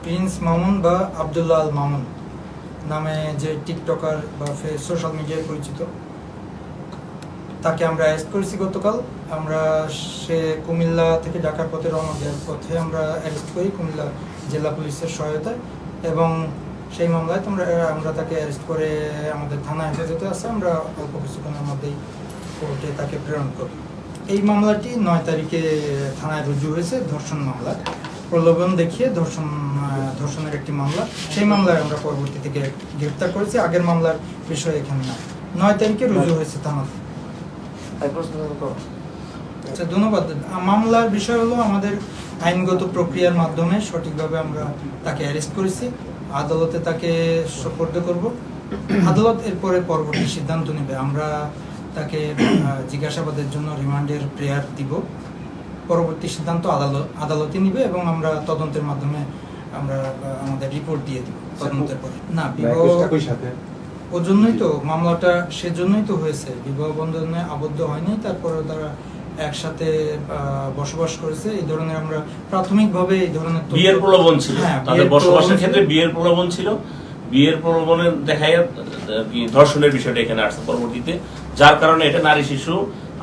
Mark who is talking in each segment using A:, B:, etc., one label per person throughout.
A: Prince Mamun বা আব্দুল্লাহ আল মামুন নামে যে টিকটকার বা সোশ্যাল মিডিয়ায় পরিচিত, তাকে আমরা অ্যারেস্ট করেছি গতকাল। আমরা সে কুমিল্লা থেকে ঢাকার পথে রওনা দেওয়ার পথে আমরা অ্যারেস্ট করি কুমিল্লা জেলা পুলিশের সহায়তায়, এবং সেই মামলায় আমরা তাকে অ্যারেস্ট করে আমাদের থানায় হেফাজতে আছে। আমরা অল্প কিছুক্ষণের মধ্যেই কোর্টে তাকে প্রেরণ করি। এই মামলাটি 9 তারিখে থানায় রুজু হয়েছে, ধর্ষণ মামলা, প্রলোভন দেখিয়ে ধর্ষণের একটি মামলা। সেই মামলায় আমরা পরবর্তী থেকে গ্রেপ্তার করেছি, আগের মামলার বিষয় এখানে না। 9 তারিখে রুজু হয়েছে থানাতে। আচ্ছা, ধন্যবাদ। মামলার বিষয় হলো আমাদের আইনগত প্রক্রিয়ার মাধ্যমে সঠিকভাবে আমরা তাকে অ্যারেস্ট করেছি, আদালতে তাকে সোপর্দ করব। আদালত এরপরে পরবর্তী সিদ্ধান্ত নেবে। আমরা তাকে জিজ্ঞাসাবাদের জন্য রিমান্ডের প্রেয়ার দিব, পরবর্তী সিদ্ধান্ত আদালতই নিবে, এবং আমরা তদন্তের মাধ্যমে আমরা আমাদের রিপোর্ট দিয়ে দিব তদন্তের পরে। না, ওর জন্যই তো মামলাটা, সেজন্যই তো হয়েছে। বিবাহ বন্ধনে আবদ্ধ হয়নি, তারপরে তারা একসাথে বসবাস করেছে। এই ধরনের আমরা প্রাথমিকভাবে এই ধরনের
B: বিয়ের প্রলোভন ছিল, তাদের বসবাসের ক্ষেত্রে বিয়ের প্রলোভন ছিল। বিয়ের প্রলোভনের দেখায় ধর্ষণের বিষয়টা এখানে আসছে পরবর্তীতে, যার কারণে এটা নারী শিশু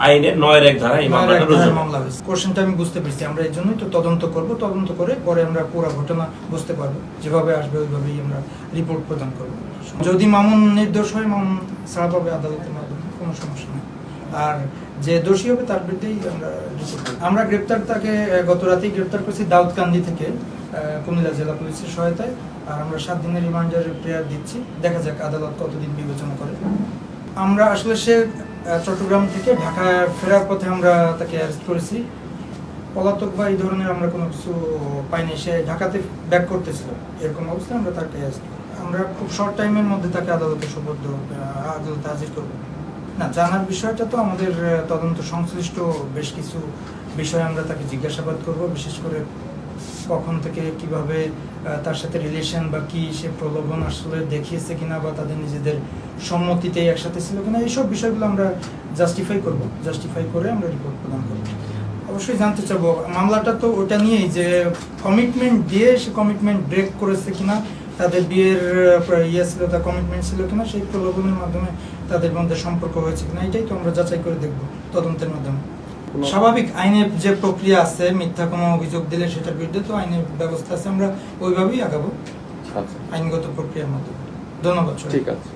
B: আইনের 9-1 ধারা এই মামলাটা রুজু
A: মামলা হয়েছে। কোশ্চেনটা আমি বুঝতে পেরেছি। আমরা এই জন্যই তো তদন্ত করব, তদন্ত করে পরে আমরা পুরো ঘটনা বুঝতে পারবো, যেভাবে আসবে ওইভাবেই আমরা রিপোর্ট প্রদান করব। যদি মামুন নির্দোষ হয়, মামুন ছাড়া পাবে আদালতের মাধ্যমে, কোনো সমস্যা নেই। আর যে দোষী হবে তার বিরুদ্ধেই আমরা গ্রেপ্তার, তাকে গত রাতেই গ্রেপ্তার করেছি দাউদকান্দি থেকে কুমিল্লা জেলা পুলিশের সহায়তায়। আর আমরা 7 দিনের রিমান্ডের প্রেয়ার দিচ্ছি, দেখা যাক আদালত কতদিন বিবেচনা করে। আমরা আসলে সে চট্টগ্রাম থেকে ঢাকা ফেরার পথে আমরা তাকে অ্যারেস্ট করেছি। পলাতক বা এই ধরনের আমরা কোনো কিছু পাইনি। সে ঢাকাতে ব্যাক করতেছিল, এরকম অবস্থায় আমরা তাকে অ্যারেস্ট করি। আমরা খুব শর্ট টাইমের মধ্যে তাকে আদালতে আদালতে হাজির করব। না, জানার বিষয়টা তো আমাদের তদন্ত সংশ্লিষ্ট বেশ কিছু বিষয় আমরা তাকে জিজ্ঞাসাবাদ করব, বিশেষ করে কখন থেকে কিভাবে তার সাথে রিলেশন বা কি, সে প্রলোভন আসলে দেখিয়েছে কিনা, বা তাদের নিজেদের সম্মতিতেই একসাথে ছিল কিনা, এইসব বিষয়গুলো আমরা জাস্টিফাই করে আমরা রিপোর্ট প্রদান করব। অবশ্যই জানতে চাবো, মামলাটা তো ওটা নিয়েই যে কমিটমেন্ট দিয়ে সে কমিটমেন্ট ব্রেক করেছে কিনা, তাদের বিয়ের ছিল, তার কমিটমেন্ট ছিল কিনা, সেই প্রলোভনের মাধ্যমে তাদের মধ্যে সম্পর্ক হয়েছে কিনা, এটাই তো আমরা যাচাই করে দেখব তদন্তের মাধ্যমে। স্বাভাবিক আইনের যে প্রক্রিয়া আছে, মিথ্যা কোনো অভিযোগ দিলে সেটার বিরুদ্ধে তো আইনের ব্যবস্থা আছে, আমরা ওইভাবেই আগাবো আইনগত প্রক্রিয়ার মাধ্যমে। ধন্যবাদ।
C: ঠিক আছে।